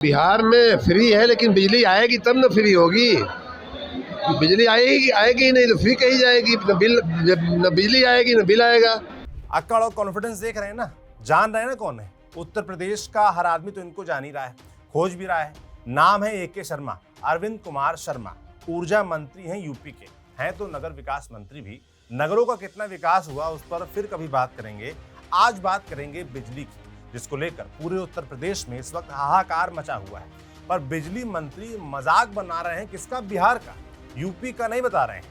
बिहार में फ्री है, लेकिन बिजली आएगी तब ना फ्री होगी। बिजली आएगी ही नहीं तो फ्री कही जाएगी। न बिजली आएगी न बिल आएगा। अक्कड़ और कॉन्फिडेंस देख रहे हैं ना, जान रहे हैं ना कौन है। उत्तर प्रदेश का हर आदमी तो इनको जान ही रहा है, खोज भी रहा है। नाम है AK शर्मा, अरविंद कुमार शर्मा। ऊर्जा मंत्री हैं यूपी के, हैं तो नगर विकास मंत्री भी। नगरों का कितना विकास हुआ उस पर फिर कभी बात करेंगे। आज बात करेंगे बिजली की, जिसको लेकर पूरे उत्तर प्रदेश में इस वक्त हाहाकार मचा हुआ है। पर बिजली मंत्री मजाक बना रहे हैं किसका? बिहार का, यूपी का नहीं बता रहे हैं।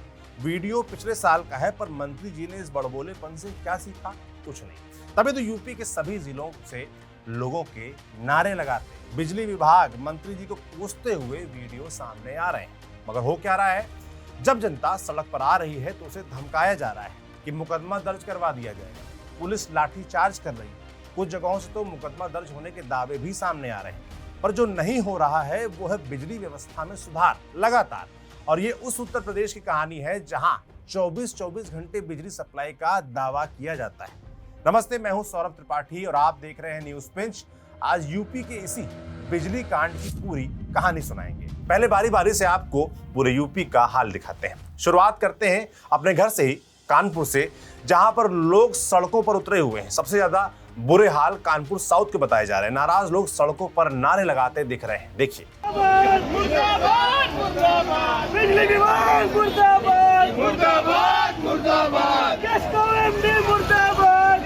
वीडियो पिछले साल का है, पर मंत्री जी ने इस बड़बोलेपन से क्या सीखा? कुछ नहीं। तभी तो यूपी के सभी जिलों से लोगों के नारे लगाते बिजली विभाग मंत्री जी को कोसते हुए वीडियो सामने आ रहे हैं। मगर हो क्या रहा है? जब जनता सड़क पर आ रही है तो उसे धमकाया जा रहा है कि मुकदमा दर्ज करवा दिया जाएगा। पुलिस लाठीचार्ज कर रही है। कुछ जगहों से तो मुकदमा दर्ज होने के दावे भी सामने आ रहे हैं। पर जो नहीं हो रहा है वो है बिजली व्यवस्था में सुधार लगातार। और ये उस उत्तर प्रदेश की कहानी है जहां 24-24 घंटे बिजली सप्लाई का दावा किया जाता है। नमस्ते, मैं हूं सौरभ त्रिपाठी और आप देख रहे हैं न्यूज पिंच। आज यूपी के इसी बिजली कांड की पूरी कहानी सुनाएंगे। पहले बारी बारी से आपको पूरे यूपी का हाल दिखाते हैं। शुरुआत करते हैं अपने घर से ही, कानपुर से, जहां पर लोग सड़कों पर उतरे हुए हैं। सबसे ज्यादा बुरे हाल कानपुर साउथ के बताए जा रहे हैं। नाराज लोग सड़कों पर नारे लगाते दिख रहे हैं। देखिए, बिजली विभाग मुर्दाबाद, मुर्दाबाद, मुर्दाबाद,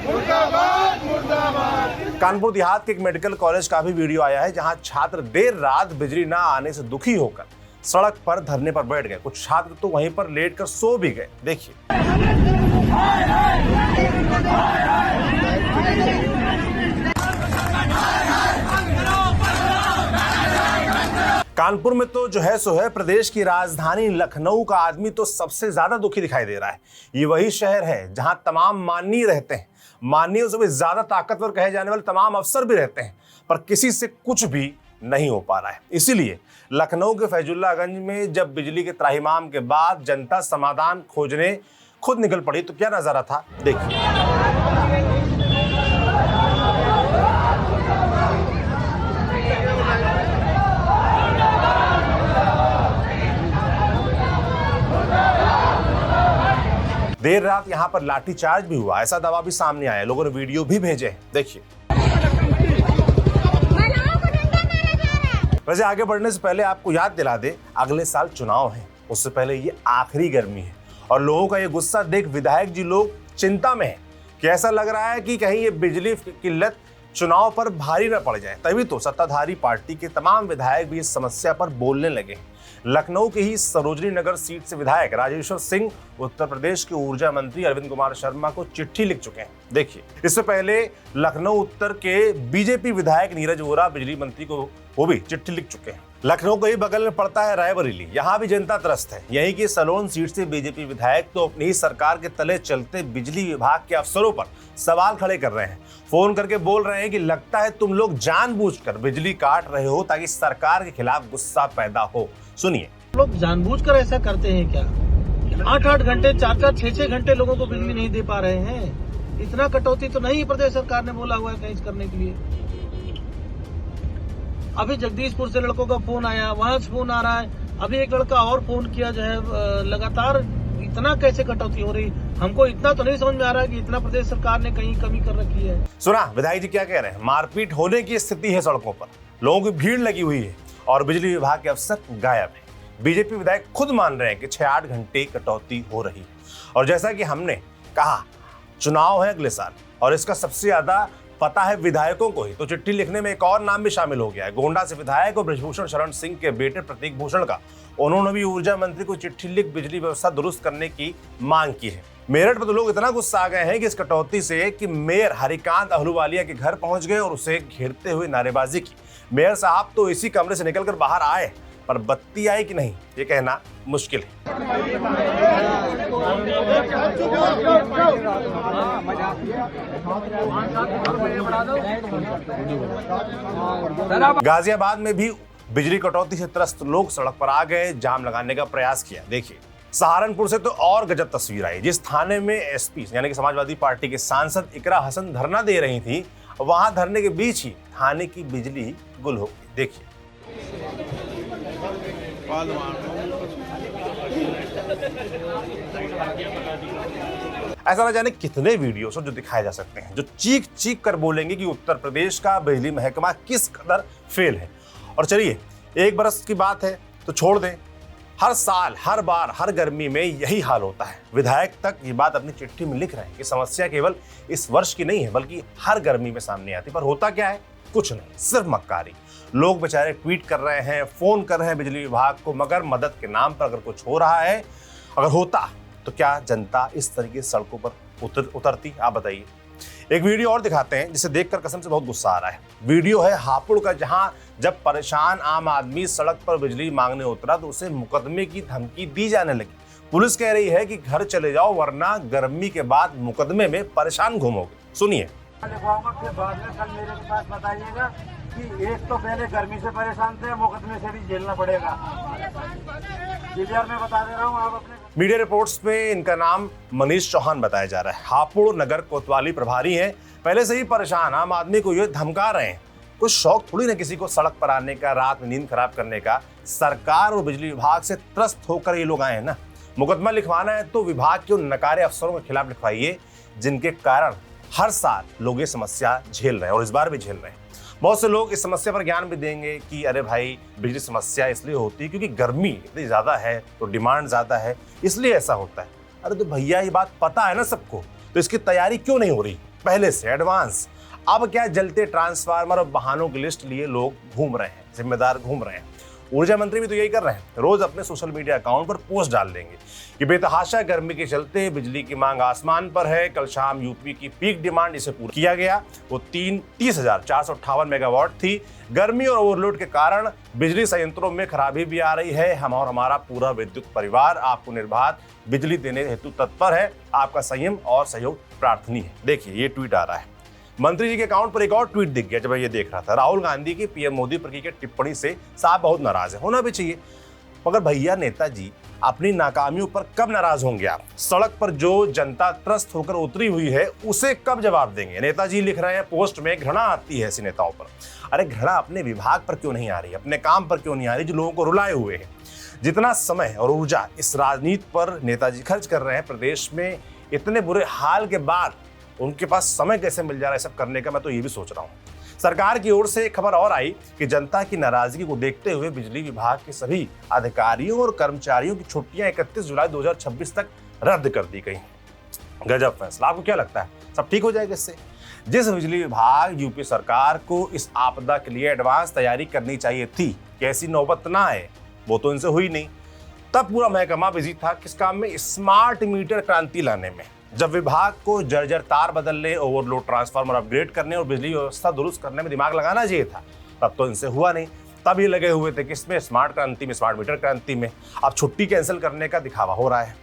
मुर्दाबाद, मुर्दाबाद। कानपुर देहात के एक मेडिकल कॉलेज का भी वीडियो आया है, जहां छात्र देर रात बिजली ना आने से दुखी होकर सड़क पर धरने पर बैठ गए। कुछ छात्र तो वहीं पर लेटकर सो भी गए। देखिए, कानपुर में तो जो है सो है। प्रदेश की राजधानी लखनऊ का आदमी तो सबसे ज्यादा दुखी दिखाई दे रहा है। ये वही शहर है जहां तमाम माननीय रहते हैं। माननीयों से भी ज्यादा ताकतवर कहे जाने वाले तमाम अफसर भी रहते हैं, पर किसी से कुछ भी नहीं हो पा रहा है। इसीलिए लखनऊ के फैजुल्लागंज में जब बिजली के त्राहिमाम के बाद जनता समाधान खोजने खुद निकल पड़ी तो क्या नजारा था, देखिए। देर रात यहां पर लाठीचार्ज भी हुआ, ऐसा दावा भी सामने आया। लोगों ने वीडियो भी भेजे हैं, देखिए। वैसे आगे बढ़ने से पहले आपको याद दिला दे, अगले साल चुनाव है, उससे पहले ये आखिरी गर्मी है। और लोगों का ये गुस्सा देख विधायक जी लोग चिंता में हैं कि ऐसा लग रहा है कि कहीं ये बिजली की किल्लत चुनाव पर भारी न पड़ जाए। तभी तो सत्ताधारी पार्टी के तमाम विधायक भी इस समस्या पर बोलने लगे हैं। लखनऊ के ही सरोजनी नगर सीट से विधायक राजेश्वर सिंह उत्तर प्रदेश के ऊर्जा मंत्री अरविंद कुमार शर्मा को चिट्ठी लिख चुके हैं। देखिए, इससे पहले लखनऊ उत्तर के बीजेपी विधायक नीरज वोरा बिजली मंत्री को वो भी चिट्ठी लिख चुके हैं। लखनऊ के ही बगल में पड़ता है रायबरेली, यहाँ भी जनता त्रस्त है। यहीं की सलोन सीट से बीजेपी विधायक तो अपनी ही सरकार के तले चलते बिजली विभाग के अफसरों पर सवाल खड़े कर रहे हैं। फोन करके बोल रहे हैं कि लगता है तुम लोग जानबूझकर बिजली काट रहे हो ताकि सरकार के खिलाफ गुस्सा पैदा हो। सुनिए, लोग जानबूझकर ऐसा करते हैं क्या? 8-8 घंटे, 4-4, 6-6 घंटे लोगों को बिजली नहीं दे पा रहे हैं। इतना कटौती तो नहीं प्रदेश सरकार ने बोला हुआ है कहीं करने के लिए। अभी जगदीशपुर से लड़कों का फोन आया, वहां से फोन आ रहा है। अभी एक लड़का और फोन किया जो है। लगातार इतना कैसे कटौती हो रही? हमको इतना तो नहीं समझ में आ रहा है कि इतना प्रदेश सरकार ने कहीं कमी कर रखी है। सुना विधायक जी क्या कह रहे हैं? मारपीट होने की स्थिति है सड़कों पर, लोगों की भीड़ लगी हुई है और बिजली विभाग के अफसर गायब है। बीजेपी विधायक खुद मान रहे हैं कि 6-8 घंटे कटौती हो रही है। और जैसा कि हमने कहा, चुनाव है अगले साल और इसका सबसे ज्यादा पता है विधायकों को ही। तो चिट्ठी लिखने में एक और नाम भी शामिल हो गया है, गोंडा से विधायक और ब्रजभूषण शरण सिंह के बेटे प्रतीक भूषण का। उन्होंने भी ऊर्जा मंत्री को चिट्ठी लिख बिजली व्यवस्था दुरुस्त करने की मांग की है। मेरठ पर तो लोग इतना गुस्सा आ गए हैं कि इस कटौती से कि मेयर हरिकांत अहलूवालिया के घर पहुंच गए और उसे घेरते हुए नारेबाजी की। मेयर साहब तो इसी कमरे से निकलकर बाहर आए, पर बत्ती आई कि नहीं ये कहना मुश्किल है। गाजियाबाद में भी बिजली कटौती से त्रस्त लोग सड़क पर आ गए, जाम लगाने का प्रयास किया। देखिए, सहारनपुर से तो और गजब तस्वीर आई। जिस थाने में एसपी यानी कि समाजवादी पार्टी के सांसद इकरा हसन धरना दे रही थी, वहां धरने के बीच ही थाने की बिजली गुल हो गई। देखिए, बाद ऐसा न जाने कितने वीडियोस जो दिखाए जा सकते हैं जो चीख चीख कर बोलेंगे कि उत्तर प्रदेश का बिजली महकमा किस कदर फेल है। और चलिए, एक बरस की बात है तो छोड़ दें, हर साल, हर बार, हर गर्मी में यही हाल होता है। विधायक तक ये बात अपनी चिट्ठी में लिख रहे हैं कि समस्या केवल इस वर्ष की नहीं है बल्कि हर गर्मी में सामने आती। पर होता क्या है? कुछ नहीं, सिर्फ मक्कारी। लोग बेचारे ट्वीट कर रहे हैं, फोन कर रहे हैं बिजली विभाग को, मगर मदद के नाम पर अगर कुछ हो रहा है, अगर होता तो क्या जनता इस तरीके से सड़कों पर उतरती? आप बताइए। एक वीडियो और दिखाते हैं जिसे देखकर कसम से बहुत गुस्सा आ रहा है। वीडियो है हापुड़ का, जहां जब परेशान आम आदमी सड़क पर बिजली मांगने उतरा तो उसे मुकदमे की धमकी दी जाने लगी। पुलिस कह रही है कि घर चले जाओ वरना गर्मी के बाद मुकदमे में परेशान घूमोगे। सुनिए। फिर बाद में कल मेरे के पास बताइएगा कि एक तो पहले गर्मी से परेशान थे, मुकदमे से भी झेलना पड़ेगा। क्लियर मैं बता दे रहा हूँ, आप अपने मीडिया रिपोर्ट्स में इनका नाम मनीष चौहान बताया जा रहा है। हापुड़ नगर कोतवाली प्रभारी हैं। पहले से ही परेशान आम आदमी को ये धमका रहे हैं। कुछ शौक थोड़ी ना किसी को सड़क पर आने का, रात में नींद खराब करने का। सरकार और बिजली विभाग से त्रस्त होकर ये लोग आए हैं ना। मुकदमा लिखवाना है तो विभाग के उन नकारे अफसरों के खिलाफ लिखवाइए जिनके कारण हर साल लोग ये समस्या झेल रहे हैं और इस बार भी झेल रहे हैं। बहुत से लोग इस समस्या पर ज्ञान भी देंगे कि अरे भाई, बिजली समस्या इसलिए होती है क्योंकि गर्मी इतनी ज़्यादा है तो डिमांड ज़्यादा है, इसलिए ऐसा होता है। अरे तो भैया, ये बात पता है ना सबको, तो इसकी तैयारी क्यों नहीं हो रही पहले से, एडवांस? अब क्या जलते ट्रांसफार्मर और बहानों की लिस्ट लिए लोग घूम रहे हैं, जिम्मेदार घूम रहे हैं। ऊर्जा मंत्री भी तो यही कर रहे हैं, रोज अपने सोशल मीडिया अकाउंट पर पोस्ट डाल देंगे कि बेतहाशा गर्मी के चलते बिजली की मांग आसमान पर है। कल शाम यूपी की पीक डिमांड इसे पूरा किया गया, वो 30,458 मेगावाट थी। गर्मी और ओवरलोड के कारण बिजली संयंत्रों में खराबी भी आ रही है। हम और हमारा पूरा विद्युत परिवार आपको निर्बाध बिजली देने हेतु तत्पर है। आपका संयम और सहयोग प्रार्थनीय है। देखिए, ये ट्वीट आ रहा है। मंत्री जी के अकाउंट पर एक और ट्वीट दिख गया जब मैं ये देख रहा था। राहुल गांधी की पीएम मोदी पर की गई टिप्पणी से साहब बहुत नाराज है, होना भी चाहिए। मगर भैया नेताजी, अपनी नाकामियों पर कब नाराज होंगे आप? सड़क पर जो जनता त्रस्त होकर उतरी हुई है उसे कब जवाब देंगे? नेताजी लिख रहे हैं पोस्ट में, घृणा आती है ऐसे नेताओं पर। अरे घृणा अपने विभाग पर क्यों नहीं आ रही, अपने काम पर क्यों नहीं आ रही जो लोगों को रुलाए हुए है? जितना समय और ऊर्जा इस राजनीति पर नेताजी खर्च कर रहे हैं, प्रदेश में इतने बुरे हाल के बाद उनके पास समय कैसे मिल जा रहा है सब करने का, मैं तो ये भी सोच रहा हूँ। सरकार की ओर से एक खबर और आई कि जनता की नाराजगी को देखते हुए बिजली विभाग के सभी अधिकारियों और कर्मचारियों की छुट्टियां 31 जुलाई 2026 तक रद्द कर दी गई। गजब फैसला। आपको क्या लगता है, सब ठीक हो जाएगा इससे? जिस बिजली विभाग, यूपी सरकार को इस आपदा के लिए एडवांस तैयारी करनी चाहिए थी कि ऐसी नौबत ना आए, वो तो इनसे हुई नहीं। तब पूरा महकमा बिजी था किस काम में? स्मार्ट मीटर क्रांति लाने में। जब विभाग को जर्जर तार बदलने, ओवरलोड ट्रांसफार्मर अपग्रेड करने और बिजली व्यवस्था दुरुस्त करने में दिमाग लगाना चाहिए था, तब तो इनसे हुआ नहीं। तब ये लगे हुए थे किसमें? स्मार्ट क्रांति में, स्मार्ट मीटर क्रांति में। अब छुट्टी कैंसिल करने का दिखावा हो रहा है।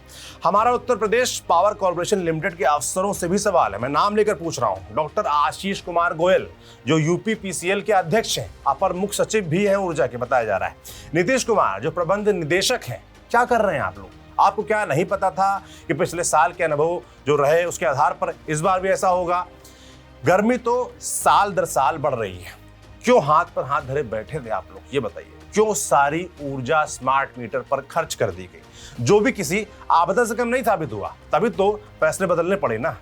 हमारा Uttar Pradesh power corporation limited के अफसरों से भी सवाल है, मैं नाम लेकर पूछ रहा हूं। डॉक्टर आशीष कुमार गोयल, जो यूपी पीसीएल के अध्यक्ष हैं, अपर मुख्य सचिव भी हैं ऊर्जा के, बताया जा रहा है। नीतीश कुमार, जो प्रबंध निदेशक हैं, क्या कर रहे हैं आप लोग? आपको क्या नहीं पता था कि पिछले साल के अनुभव जो रहे उसके आधार पर इस बार भी ऐसा होगा? गर्मी तो साल दर साल बढ़ रही है, क्यों हाथ पर हाथ धरे बैठे थे आप लोग? ये बताइए, क्यों सारी ऊर्जा स्मार्ट मीटर पर खर्च कर दी गई, जो भी किसी आपदा से कम नहीं साबित हुआ? तभी तो फैसले बदलने पड़े ना।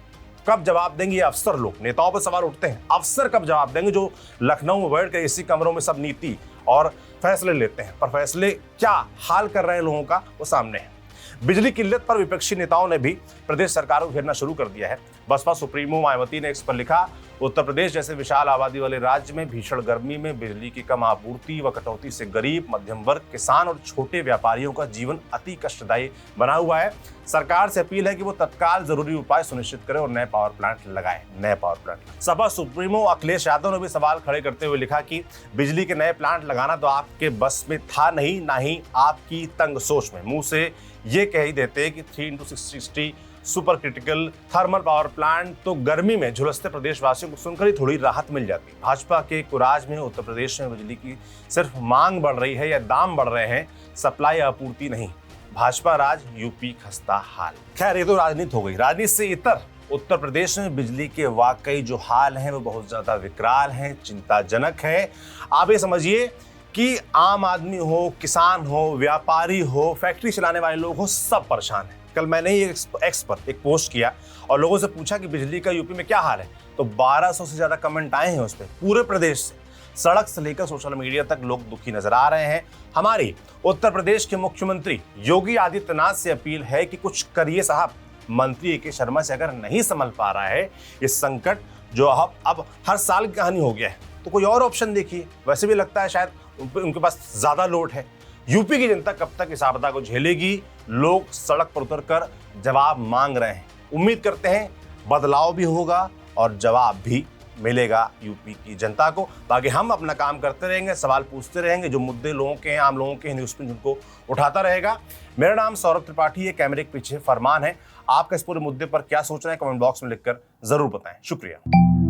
कब जवाब देंगे ये अफसर लोग? नेताओं पर सवाल उठते हैं, अफसर कब जवाब देंगे जो लखनऊ में बैठ कर इसी कमरों में सब नीति और फैसले लेते हैं, पर फैसले क्या हाल कर रहे हैं लोगों का वो सामने है। बिजली किल्लत पर विपक्षी नेताओं ने भी प्रदेश सरकार को घेरना शुरू कर दिया है। बसपा सुप्रीमो मायावती ने इस पर लिखा, उत्तर प्रदेश जैसे विशाल आबादी वाले राज्य में भीषण गर्मी में बिजली की कम आपूर्ति व कटौती से गरीब, मध्यम वर्ग, किसान और छोटे व्यापारियों का जीवन अति कष्टदायी बना हुआ है। सरकार से अपील है कि वो तत्काल जरूरी उपाय सुनिश्चित करे और नए पावर प्लांट लगाए, नए power plant. Sapa supremo Akhilesh Yadav ने भी सवाल खड़े करते हुए लिखा कि बिजली के नए प्लांट लगाना तो आपके बस में था नहीं, ना ही आपकी तंग सोच में। मुंह से ये कह ही देते कि 3x660 super critical thermal power plant तो गर्मी में झुलसते प्रदेशवासियों को सुनकर ही थोड़ी राहत मिल जाती। भाजपा के कुराज में उत्तर प्रदेश में बिजली की सिर्फ मांग बढ़ रही है या दाम बढ़ रहे हैं, सप्लाई आपूर्ति नहीं। भाजपा राज, यूपी खस्ता हाल। खैर, ये तो राजनीति हो गई। राजनीति से इतर उत्तर प्रदेश में बिजली के वाकई जो हाल हैं वो बहुत ज्यादा विकराल हैं, चिंताजनक है। आप ये समझिए कि आम आदमी हो, किसान हो, व्यापारी हो, फैक्ट्री चलाने वाले लोग हो, सब परेशान हैं। कल मैंने ही एक्स पर एक पोस्ट किया और लोगों से पूछा कि बिजली का यूपी में क्या हाल है, तो 1200 से ज़्यादा कमेंट आए हैं उस पर। पूरे प्रदेश से, सड़क से लेकर सोशल मीडिया तक लोग दुखी नजर आ रहे हैं। हमारी उत्तर प्रदेश के मुख्यमंत्री योगी आदित्यनाथ से अपील है कि कुछ करिए साहब। मंत्री ए.के. शर्मा से अगर नहीं संभल पा रहा है इस संकट जो अब हर साल की कहानी हो गया है, तो कोई और ऑप्शन देखिए। वैसे भी लगता है शायद उनके पास ज्यादा लोड है। यूपी की जनता कब तक इस आपदा को झेलेगी? लोग सड़क पर उतरकर जवाब मांग रहे हैं। उम्मीद करते हैं बदलाव भी होगा और जवाब भी मिलेगा यूपी की जनता को। बाकी हम अपना काम करते रहेंगे, सवाल पूछते रहेंगे, जो मुद्दे लोगों के हैं, आम लोगों के हैं, न्यूज़ पे उनको उठाता रहेगा। मेरा नाम सौरभ त्रिपाठी है, कैमरे के पीछे फरमान है। आपका इस पूरे मुद्दे पर क्या सोच रहे हैं कमेंट बॉक्स में लिखकर जरूर बताएं। शुक्रिया।